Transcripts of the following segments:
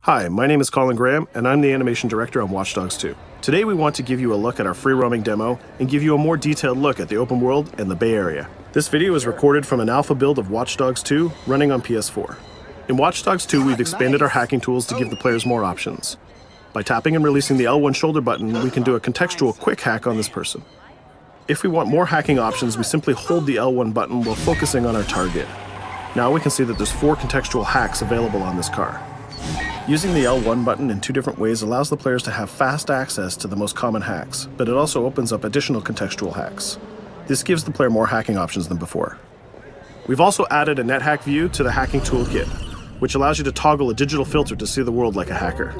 Hi, my name is Colin Graham, and I'm the animation director on Watch Dogs 2. Today we want to give you a look at our free roaming demo and give you a more detailed look at the open world and the Bay Area. This video is recorded from an alpha build of Watch Dogs 2 running on PS4. In Watch Dogs 2, we've expanded our hacking tools to give the players more options. By tapping and releasing the L1 shoulder button, we can do a contextual quick hack on this person. If we want more hacking options, we simply hold the L1 button while focusing on our target. Now we can see that there's 4 contextual hacks available on this car. Using the L1 button in 2 different ways allows the players to have fast access to the most common hacks, but it also opens up additional contextual hacks. This gives the player more hacking options than before. We've also added a NetHack view to the hacking toolkit, which allows you to toggle a digital filter to see the world like a hacker.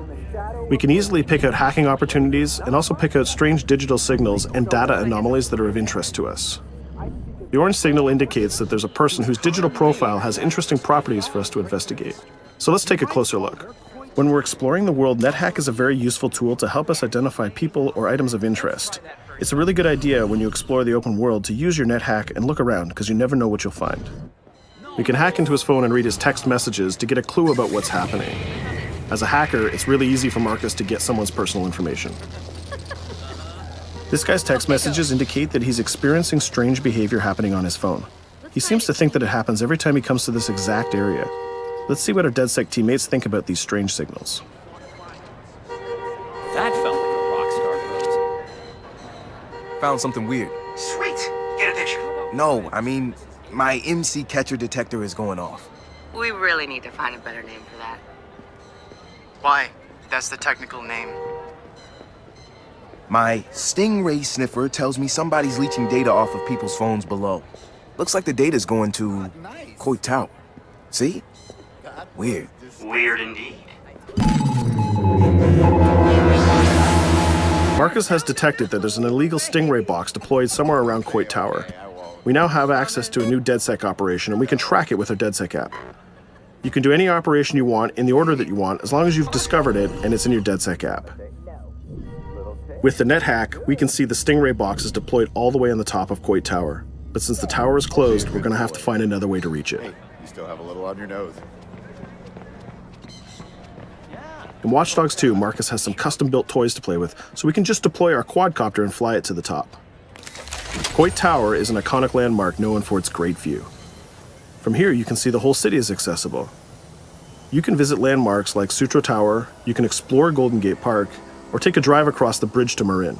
We can easily pick out hacking opportunities and also pick out strange digital signals and data anomalies that are of interest to us. The orange signal indicates that there's a person whose digital profile has interesting properties for us to investigate. So let's take a closer look. When we're exploring the world, NetHack is a very useful tool to help us identify people or items of interest. It's a really good idea when you explore the open world to use your NetHack and look around, because you never know what you'll find. We can hack into his phone and read his text messages to get a clue about what's happening. As a hacker, it's really easy for Marcus to get someone's personal information. This guy's text messages indicate that he's experiencing strange behavior happening on his phone. He seems to think that it happens every time he comes to this exact area. Let's see what our DedSec teammates think about these strange signals. That felt like a rock star pose. Found something weird. Sweet! Get a picture. No, I mean, my MC catcher detector is going off. We really need to find a better name for that. Why? That's the technical name. My Stingray sniffer tells me somebody's leeching data off of people's phones below. Looks like the data's going to Coit Tower. See? Weird. Weird indeed. Marcus has detected that there's an illegal Stingray box deployed somewhere around Coit Tower. We now have access to a new DedSec operation, and we can track it with our DedSec app. You can do any operation you want in the order that you want, as long as you've discovered it and it's in your DedSec app. With the NetHack, we can see the Stingray box is deployed all the way on the top of Coit Tower. But since the tower is closed, we're going to have to find another way to reach it. You still have a little on your nose. In Watch Dogs 2, Marcus has some custom-built toys to play with, so we can just deploy our quadcopter and fly it to the top. Coit Tower is an iconic landmark known for its great view. From here, you can see the whole city is accessible. You can visit landmarks like Sutro Tower, you can explore Golden Gate Park, or take a drive across the bridge to Marin.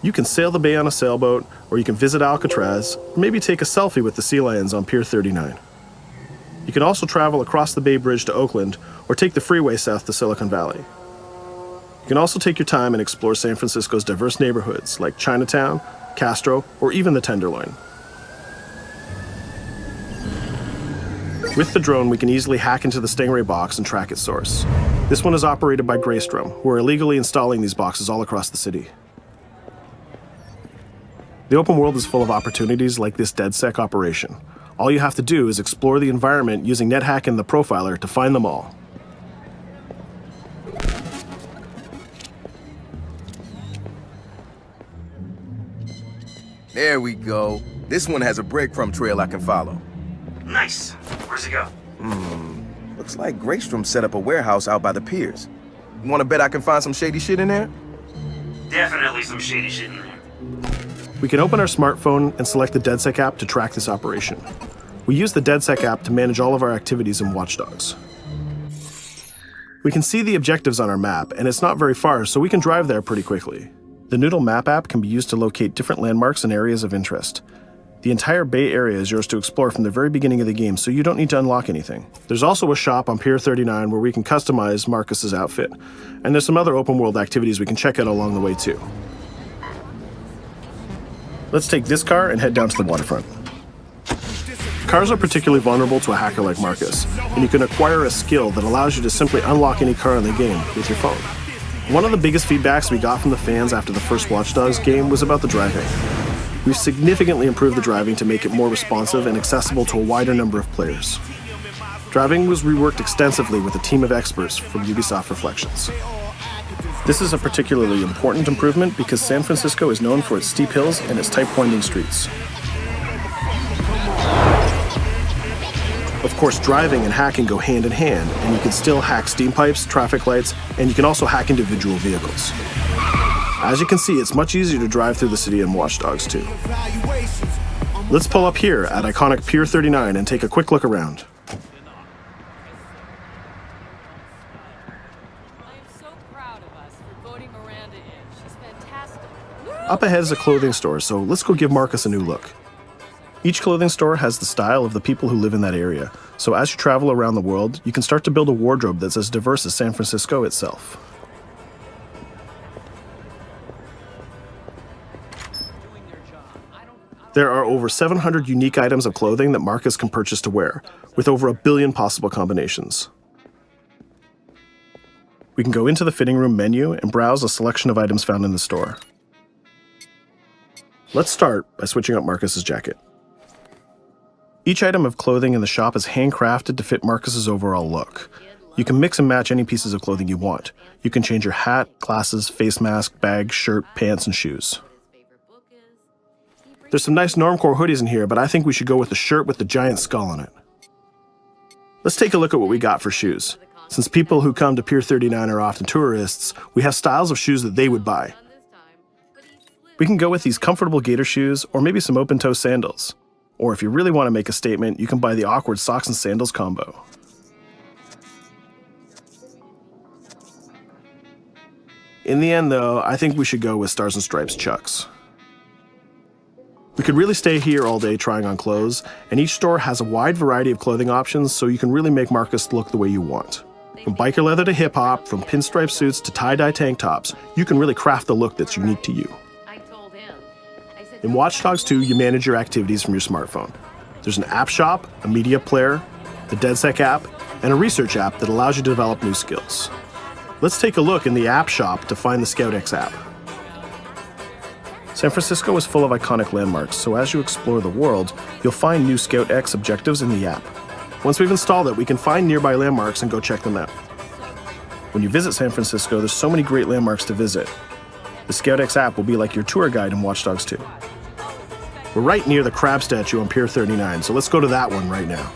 You can sail the bay on a sailboat, or you can visit Alcatraz, or maybe take a selfie with the sea lions on Pier 39. You can also travel across the Bay Bridge to Oakland, or take the freeway south to Silicon Valley. You can also take your time and explore San Francisco's diverse neighborhoods like Chinatown, Castro, or even the Tenderloin. With the drone, we can easily hack into the Stingray box and track its source. This one is operated by Greystrom, who are illegally installing these boxes all across the city. The open world is full of opportunities like this DedSec operation. All you have to do is explore the environment using NetHack and the Profiler to find them all. There we go. This one has a breadcrumb trail I can follow. Nice. Where's it go? Looks like Greystrom set up a warehouse out by the piers. You wanna bet I can find some shady shit in there? Definitely some shady shit in there. We can open our smartphone and select the DedSec app to track this operation. We use the DedSec app to manage all of our activities in Watch Dogs. We can see the objectives on our map, and it's not very far, so we can drive there pretty quickly. The Noodle Map app can be used to locate different landmarks and areas of interest. The entire Bay Area is yours to explore from the very beginning of the game, so you don't need to unlock anything. There's also a shop on Pier 39 where we can customize Marcus's outfit, and there's some other open world activities we can check out along the way too. Let's take this car and head down to the waterfront. Cars are particularly vulnerable to a hacker like Marcus, and you can acquire a skill that allows you to simply unlock any car in the game with your phone. One of the biggest feedbacks we got from the fans after the first Watch Dogs game was about the driving. We've significantly improved the driving to make it more responsive and accessible to a wider number of players. Driving was reworked extensively with a team of experts from Ubisoft Reflections. This is a particularly important improvement because San Francisco is known for its steep hills and its tight winding streets. Of Of course, driving and hacking go hand in hand, and you can still hack steam pipes, traffic lights, and you can also hack individual vehicles. As you can see, it's much easier to drive through the city in Watch Dogs 2. Let's pull up here at iconic Pier 39 and take a quick look around. I am so proud of us for voting Miranda in. She's fantastic. Up ahead is a clothing store, so let's go give Marcus a new look. Each clothing store has the style of the people who live in that area, so as you travel around the world, you can start to build a wardrobe that's as diverse as San Francisco itself. There are over 700 unique items of clothing that Marcus can purchase to wear, with over 1 billion possible combinations. We can go into the fitting room menu and browse a selection of items found in the store. Let's start by switching up Marcus's jacket. Each item of clothing in the shop is handcrafted to fit Marcus's overall look. You can mix and match any pieces of clothing you want. You can change your hat, glasses, face mask, bag, shirt, pants, and shoes. There's some nice Normcore hoodies in here, but I think we should go with the shirt with the giant skull on it. Let's take a look at what we got for shoes. Since people who come to Pier 39 are often tourists, we have styles of shoes that they would buy. We can go with these comfortable gator shoes or maybe some open-toe sandals. Or if you really want to make a statement, you can buy the awkward socks and sandals combo. In the end, though, I think we should go with Stars and Stripes Chucks. We could really stay here all day trying on clothes, and each store has a wide variety of clothing options, so you can really make Marcus look the way you want. From biker leather to hip-hop, from pinstripe suits to tie-dye tank tops, you can really craft the look that's unique to you. In Watch Dogs 2, you manage your activities from your smartphone. There's an app shop, a media player, the DedSec app, and a research app that allows you to develop new skills. Let's take a look in the app shop to find the ScoutX app. San Francisco is full of iconic landmarks, so as you explore the world, you'll find new ScoutX objectives in the app. Once we've installed it, we can find nearby landmarks and go check them out. When you visit San Francisco, there's so many great landmarks to visit. The ScoutX app will be like your tour guide in Watch Dogs 2. We're right near the crab statue on Pier 39, so let's go to that one right now.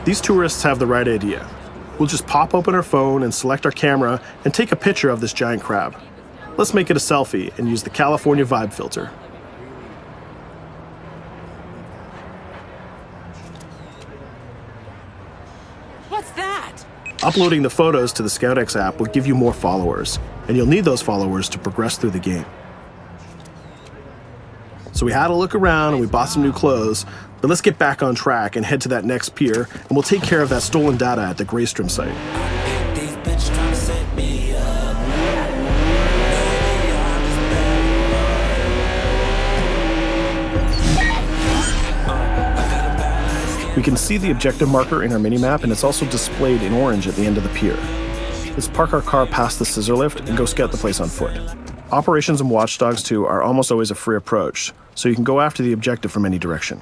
These tourists have the right idea. We'll just pop open our phone and select our camera and take a picture of this giant crab. Let's make it a selfie and use the California Vibe filter. What's that? Uploading the photos to the ScoutX app will give you more followers, and you'll need those followers to progress through the game. So we had a look around and we bought some new clothes, but let's get back on track and head to that next pier, and we'll take care of that stolen data at the Greystrom site. We can see the objective marker in our minimap, and it's also displayed in orange at the end of the pier. Let's park our car past the scissor lift and go scout the place on foot. Operations in Watch Dogs 2 are almost always a free approach, so you can go after the objective from any direction.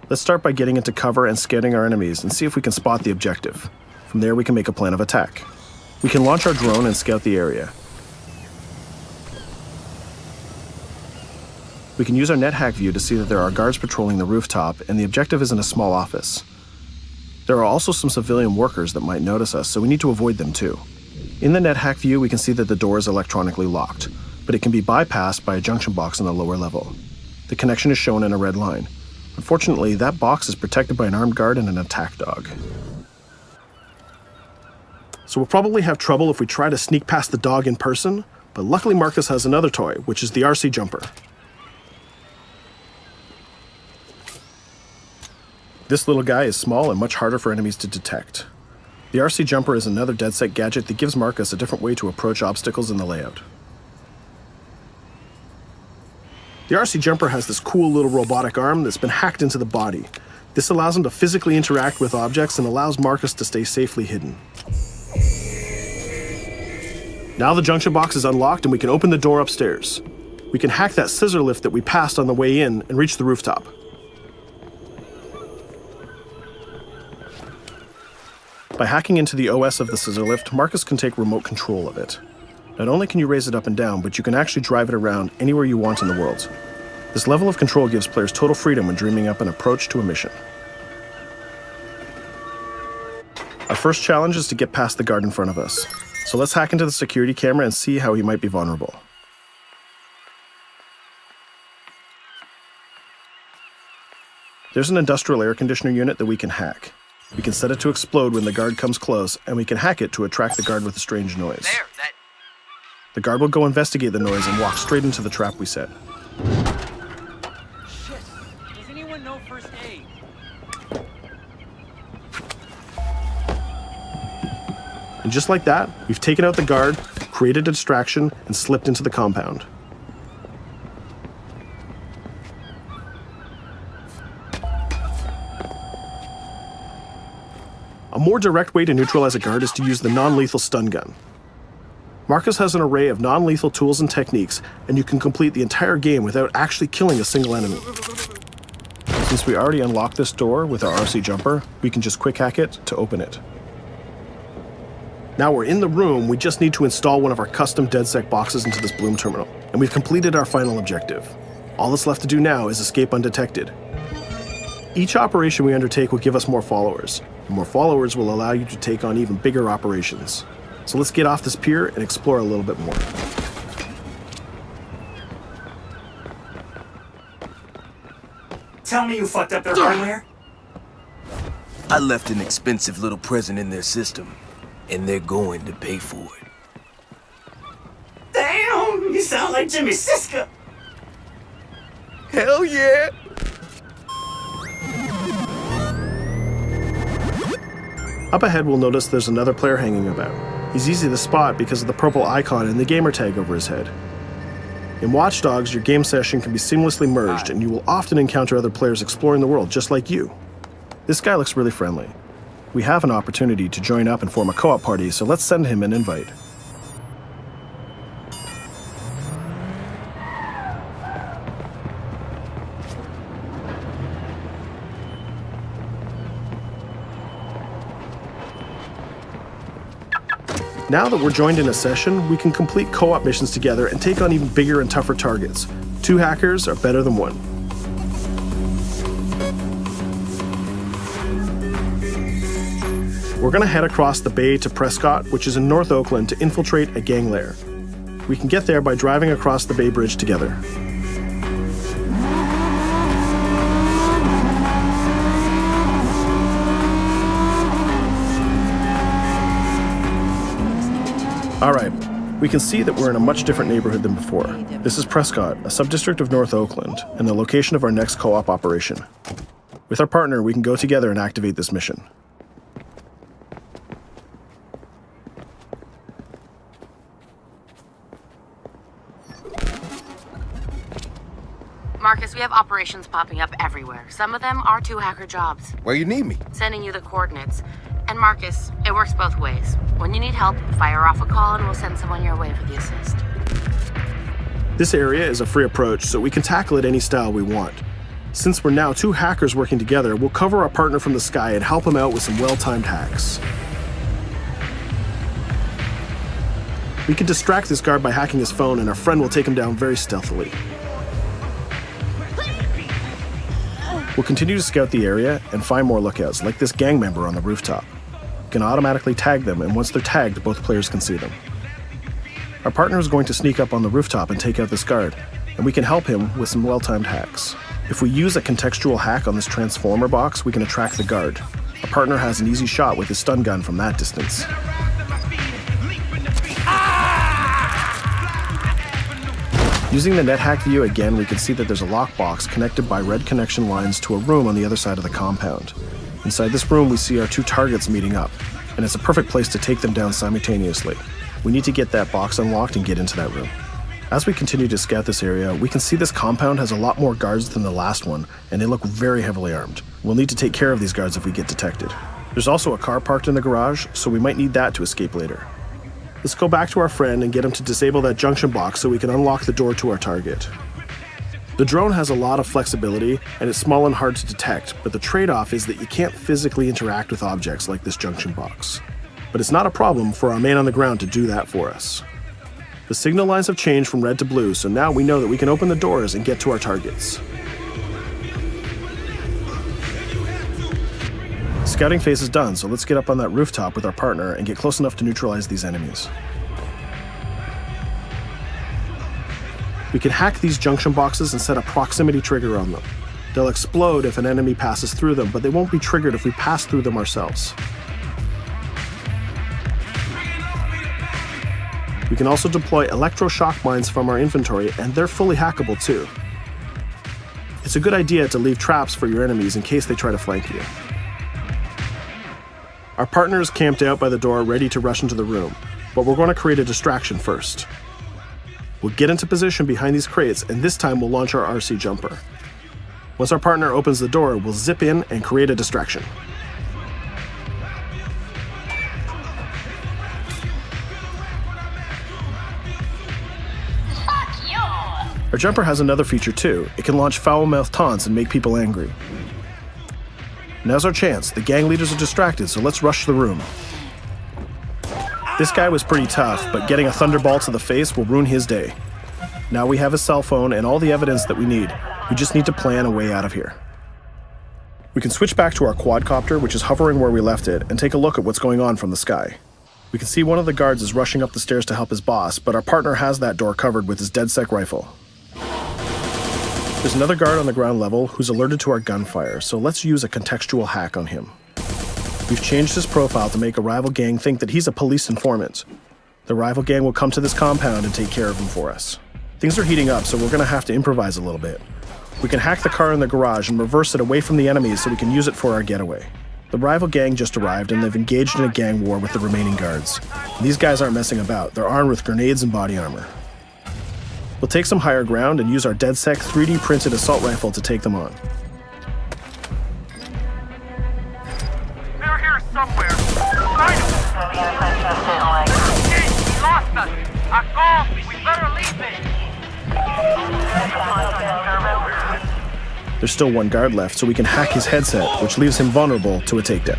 Let's start by getting into cover and scouting our enemies and see if we can spot the objective. From there, we can make a plan of attack. We can launch our drone and scout the area. We can use our NetHack view to see that there are guards patrolling the rooftop, and the objective is in a small office. There are also some civilian workers that might notice us, so we need to avoid them too. In the NetHack view, we can see that the door is electronically locked, but it can be bypassed by a junction box on the lower level. The connection is shown in a red line. Unfortunately, that box is protected by an armed guard and an attack dog. So we'll probably have trouble if we try to sneak past the dog in person, but luckily Marcus has another toy, which is the RC Jumper. This little guy is small and much harder for enemies to detect. The RC Jumper is another DedSec gadget that gives Marcus a different way to approach obstacles in the layout. The RC Jumper has this cool little robotic arm that's been hacked into the body. This allows him to physically interact with objects and allows Marcus to stay safely hidden. Now the junction box is unlocked and we can open the door upstairs. We can hack that scissor lift that we passed on the way in and reach the rooftop. By hacking into the OS of the scissor lift, Marcus can take remote control of it. Not only can you raise it up and down, but you can actually drive it around anywhere you want in the world. This level of control gives players total freedom when dreaming up an approach to a mission. Our first challenge is to get past the guard in front of us. So let's hack into the security camera and see how he might be vulnerable. There's an industrial air conditioner unit that we can hack. We can set it to explode when the guard comes close, and we can hack it to attract the guard with a strange noise. The guard will go investigate the noise and walk straight into the trap we set. Shit. Does anyone know first aid? And just like that, we've taken out the guard, created a distraction, and slipped into the compound. A more direct way to neutralize a guard is to use the non-lethal stun gun. Marcus has an array of non-lethal tools and techniques, and you can complete the entire game without actually killing a single enemy. Since we already unlocked this door with our RC jumper, we can just quick hack it to open it. Now we're in the room, we just need to install one of our custom DedSec boxes into this Bloom terminal, and we've completed our final objective. All that's left to do now is escape undetected. Each operation we undertake will give us more followers. More followers will allow you to take on even bigger operations. So let's get off this pier and explore a little bit more. Tell me you fucked up their hardware? I left an expensive little present in their system, and they're going to pay for it. Damn, you sound like Jimmy Siska. Hell yeah! Up ahead, we'll notice there's another player hanging about. He's easy to spot because of the purple icon and the gamer tag over his head. In Watch Dogs, your game session can be seamlessly merged, and you will often encounter other players exploring the world just like you. This guy looks really friendly. We have an opportunity to join up and form a co-op party, so let's send him an invite. Now that we're joined in a session, we can complete co-op missions together and take on even bigger and tougher targets. 2 hackers are better than 1. We're gonna head across the bay to Prescott, which is in North Oakland, to infiltrate a gang lair. We can get there by driving across the Bay Bridge together. Alright, we can see that we're in a much different neighborhood than before. This is Prescott, a subdistrict of North Oakland, and the location of our next co-op operation. With our partner, we can go together and activate this mission. Marcus, we have operations popping up everywhere. Some of them are 2 hacker jobs. Where you need me? Sending you the coordinates. And Marcus, it works both ways. When you need help, fire off a call and we'll send someone your way for the assist. This area is a free approach, so we can tackle it any style we want. Since we're now 2 hackers working together, we'll cover our partner from the sky and help him out with some well-timed hacks. We can distract this guard by hacking his phone, and our friend will take him down very stealthily. We'll continue to scout the area and find more lookouts, like this gang member on the rooftop. We can automatically tag them, and once they're tagged, both players can see them. Our partner is going to sneak up on the rooftop and take out this guard, and we can help him with some well-timed hacks. If we use a contextual hack on this transformer box, we can attract the guard. Our partner has an easy shot with his stun gun from that distance. Using the NetHack view again, we can see that there's a lockbox connected by red connection lines to a room on the other side of the compound. Inside this room, we see our 2 targets meeting up, and it's a perfect place to take them down simultaneously. We need to get that box unlocked and get into that room. As we continue to scout this area, we can see this compound has a lot more guards than the last one, and they look very heavily armed. We'll need to take care of these guards if we get detected. There's also a car parked in the garage, so we might need that to escape later. Let's go back to our friend and get him to disable that junction box so we can unlock the door to our target. The drone has a lot of flexibility, and it's small and hard to detect, but the trade-off is that you can't physically interact with objects like this junction box. But it's not a problem for our man on the ground to do that for us. The signal lines have changed from red to blue, so now we know that we can open the doors and get to our targets. Scouting phase is done, so let's get up on that rooftop with our partner and get close enough to neutralize these enemies. We can hack these junction boxes and set a proximity trigger on them. They'll explode if an enemy passes through them, but they won't be triggered if we pass through them ourselves. We can also deploy electroshock mines from our inventory, and they're fully hackable too. It's a good idea to leave traps for your enemies in case they try to flank you. Our partner is camped out by the door ready to rush into the room, but we're going to create a distraction first. We'll get into position behind these crates, and this time we'll launch our RC jumper. Once our partner opens the door, we'll zip in and create a distraction. Our jumper has another feature too. It can launch foul-mouthed taunts and make people angry. Now's our chance. The gang leaders are distracted, so let's rush the room. This guy was pretty tough, but getting a thunderbolt to the face will ruin his day. Now we have his cell phone and all the evidence that we need. We just need to plan a way out of here. We can switch back to our quadcopter, which is hovering where we left it, and take a look at what's going on from the sky. We can see one of the guards is rushing up the stairs to help his boss, but our partner has that door covered with his DedSec rifle. There's another guard on the ground level who's alerted to our gunfire, so let's use a contextual hack on him. We've changed his profile to make a rival gang think that he's a police informant. The rival gang will come to this compound and take care of him for us. Things are heating up, so we're going to have to improvise a little bit. We can hack the car in the garage and reverse it away from the enemies so we can use it for our getaway. The rival gang just arrived and they've engaged in a gang war with the remaining guards. These guys aren't messing about. They're armed with grenades and body armor. We'll take some higher ground and use our DedSec 3D printed assault rifle to take them on. They're here somewhere. Find them. Hey, we lost us. A call. We better leave it. There's still one guard left, so we can hack his headset, which leaves him vulnerable to a takedown.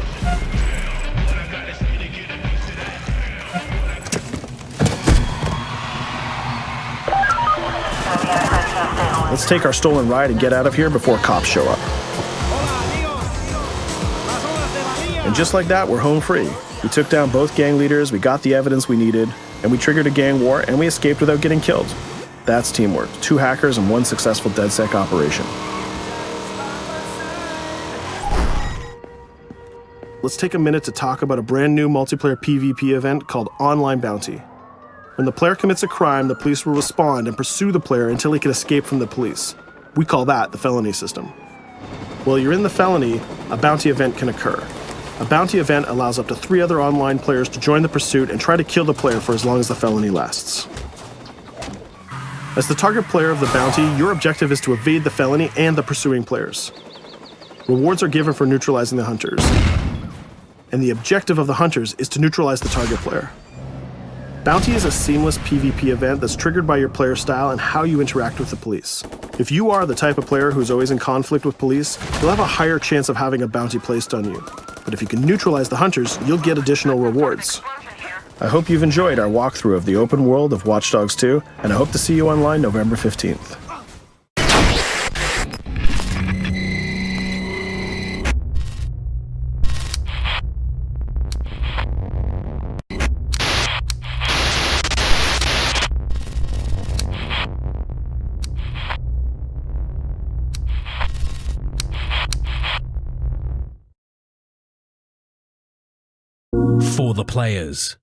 Let's take our stolen ride and get out of here before cops show up. And just like that, we're home free. We took down both gang leaders, we got the evidence we needed, and we triggered a gang war, and we escaped without getting killed. That's teamwork. 2 hackers and 1 successful DedSec operation. Let's take a minute to talk about a brand new multiplayer PvP event called Online Bounty. When the player commits a crime, the police will respond and pursue the player until he can escape from the police. We call that the felony system. While you're in the felony, a bounty event can occur. A bounty event allows up to 3 other online players to join the pursuit and try to kill the player for as long as the felony lasts. As the target player of the bounty, your objective is to evade the felony and the pursuing players. Rewards are given for neutralizing the hunters. And the objective of the hunters is to neutralize the target player. Bounty is a seamless PvP event that's triggered by your player style and how you interact with the police. If you are the type of player who's always in conflict with police, you'll have a higher chance of having a bounty placed on you. But if you can neutralize the hunters, you'll get additional rewards. I hope you've enjoyed our walkthrough of the open world of Watch Dogs 2, and I hope to see you online November 15th. For the players.